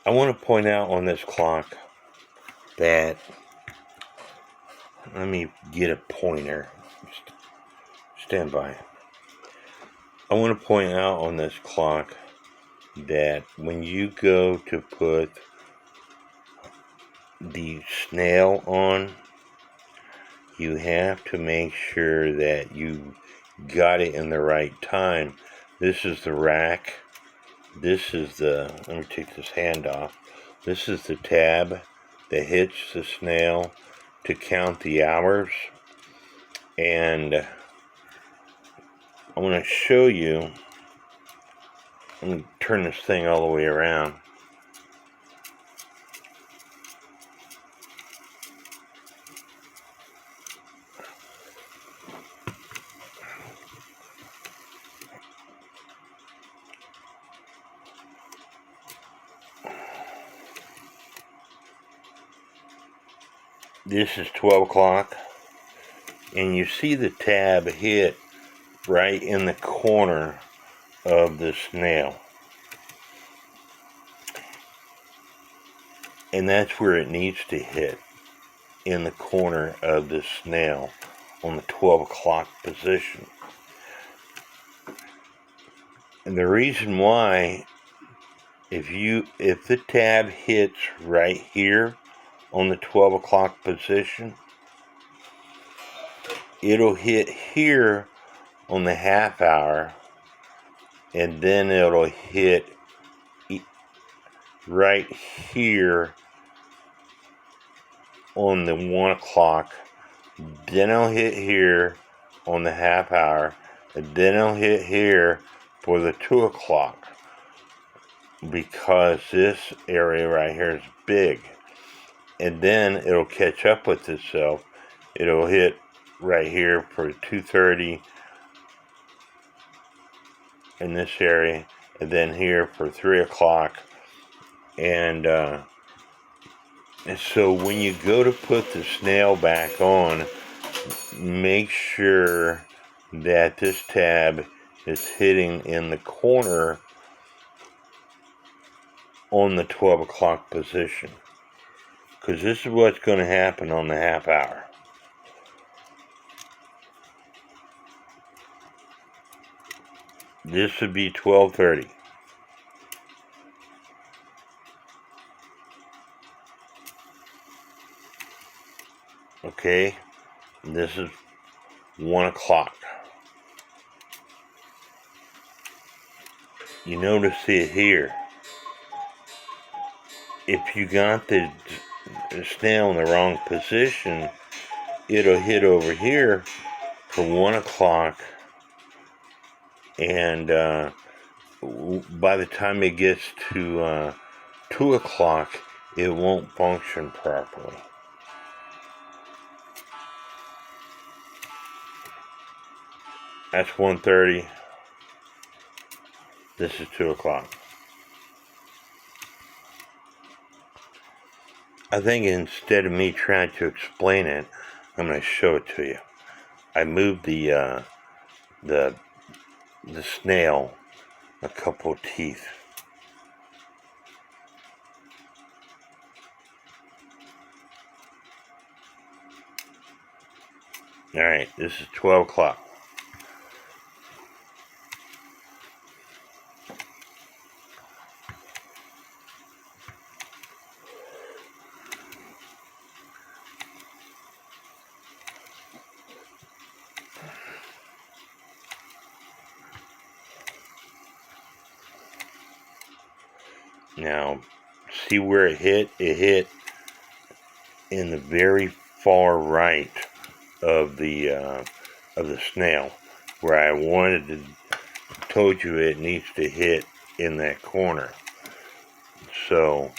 I want to point out on this clock that, let me get a pointer. Stand by. I want to point out on this clock that when you go to put the snail on, you have to make sure that you got it in the right time. This is the rack. This is let me take this hand off. This is the tab that hits the snail to count the hours. And I want to show you. I'm going to turn this thing all the way around. This is 12 o'clock, and you see the tab hit right in the corner of the snail. And that's where it needs to hit, in the corner of the snail on the 12 o'clock position. And the reason why, if the tab hits right here on the 12 o'clock position, it'll hit here on the half hour, and then it'll hit right here on the 1 o'clock, then it'll hit here on the half hour, and then it'll hit here for the 2 o'clock, because this area right here is big. And then it'll catch up with itself. It'll hit right here for 2:30 in this area, and then here for 3 o'clock. And so when you go to put the snail back on, make sure that this tab is hitting in the corner on the 12 o'clock position, because this is what's going to happen on the half hour. This would be 12:30. Okay, this is 1 o'clock. You notice it here. If you got the snail in the wrong position, it'll hit over here for 1 o'clock, and by the time it gets to 2 o'clock, it won't function properly. That's 1:30. This is 2 o'clock. I think instead of me trying to explain it, I'm going to show it to you. I moved the snail a couple of teeth. Alright, this is 12 o'clock. Now, see where it hit? It hit in the very far right of the snail, where I told you it needs to hit in that corner. So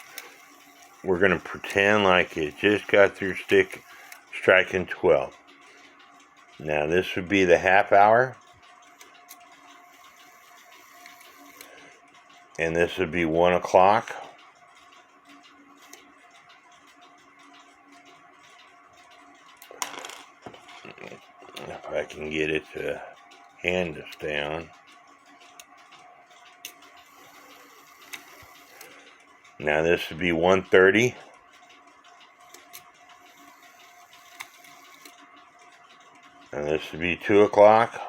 we're going to pretend like it just got through striking 12. Now this would be the half hour, and this would be 1 o'clock. If I can get it to hand us down. Now this would be 1:30. And this would be 2 o'clock.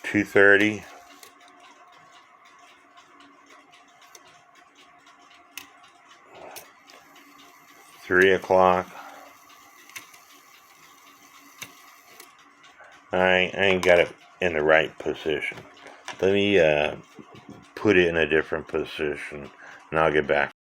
$2:30. 3 o'clock. I ain't got it in the right position. Let me put it in a different position and I'll get back.